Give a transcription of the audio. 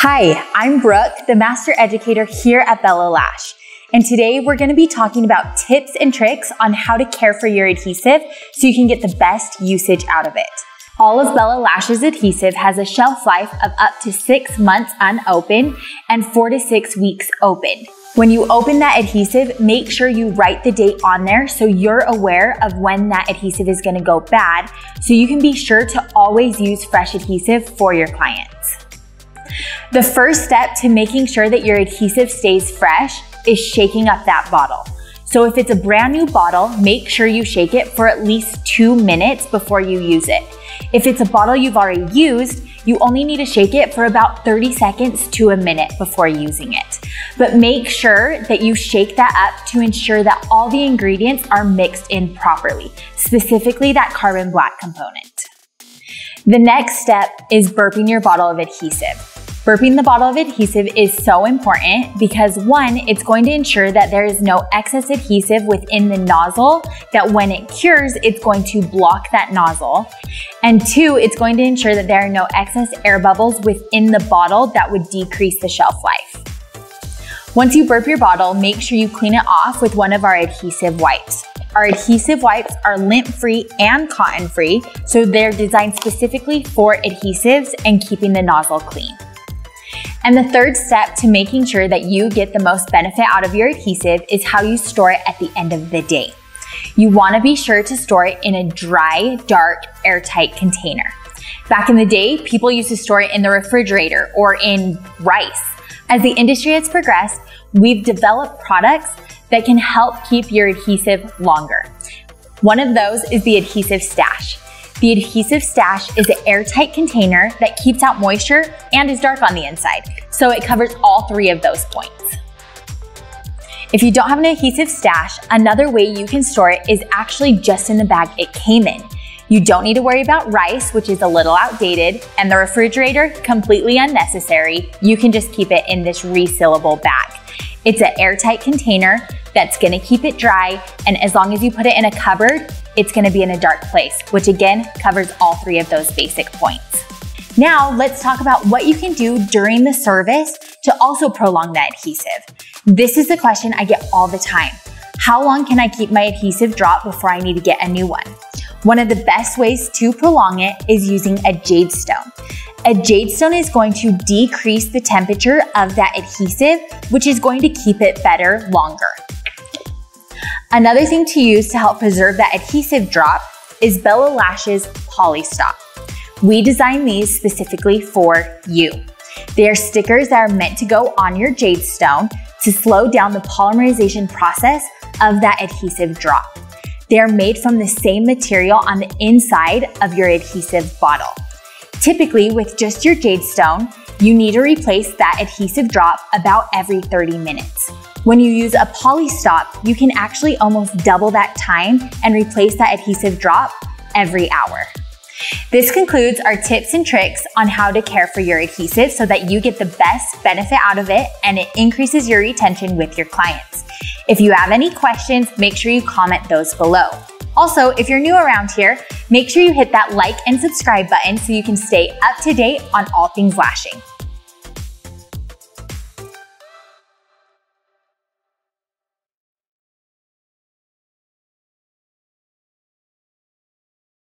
Hi, I'm Brooke, the Master Educator here at Belle Lash. And today we're going to be talking about tips and tricks on how to care for your adhesive so you can get the best usage out of it. All of Belle Lash's adhesive has a shelf life of up to 6 months unopened and 4 to 6 weeks open. When you open that adhesive, make sure you write the date on there so you're aware of when that adhesive is going to go bad, so you can be sure to always use fresh adhesive for your clients. The first step to making sure that your adhesive stays fresh is shaking up that bottle. So if it's a brand new bottle, make sure you shake it for at least 2 minutes before you use it. If it's a bottle you've already used, you only need to shake it for about 30 seconds to a minute before using it. But make sure that you shake that up to ensure that all the ingredients are mixed in properly, specifically that carbon black component. The next step is burping your bottle of adhesive. Burping the bottle of adhesive is so important because 1, it's going to ensure that there is no excess adhesive within the nozzle, that when it cures, it's going to block that nozzle. And 2, it's going to ensure that there are no excess air bubbles within the bottle that would decrease the shelf life. Once you burp your bottle, make sure you clean it off with one of our adhesive wipes. Our adhesive wipes are lint-free and cotton-free, so they're designed specifically for adhesives and keeping the nozzle clean. And the third step to making sure that you get the most benefit out of your adhesive is how you store it at the end of the day. You want to be sure to store it in a dry, dark, airtight container. Back in the day, people used to store it in the refrigerator or in rice. As the industry has progressed, we've developed products that can help keep your adhesive longer. One of those is the Adhesive Stash. The Adhesive Stash is an airtight container that keeps out moisture and is dark on the inside, so it covers all 3 of those points. If you don't have an Adhesive Stash, another way you can store it is actually just in the bag it came in. You don't need to worry about rice, which is a little outdated, and the refrigerator, completely unnecessary. You can just keep it in this resealable bag. It's an airtight container that's gonna keep it dry, and as long as you put it in a cupboard, it's gonna be in a dark place, which again covers all 3 of those basic points. Now let's talk about what you can do during the service to also prolong that adhesive. This is the question I get all the time. How long can I keep my adhesive drop before I need to get a new one? One of the best ways to prolong it is using a jade stone. A jade stone is going to decrease the temperature of that adhesive, which is going to keep it better longer. Another thing to use to help preserve that adhesive drop is Belle Lash's Polystop. We designed these specifically for you. They are stickers that are meant to go on your jade stone to slow down the polymerization process of that adhesive drop. They are made from the same material on the inside of your adhesive bottle. Typically, with just your jade stone, you need to replace that adhesive drop about every 30 minutes. When you use a Polystop, you can actually almost double that time and replace that adhesive drop every hour. This concludes our tips and tricks on how to care for your adhesive so that you get the best benefit out of it and it increases your retention with your clients. If you have any questions, make sure you comment those below. Also, if you're new around here, make sure you hit that like and subscribe button so you can stay up to date on all things lashing.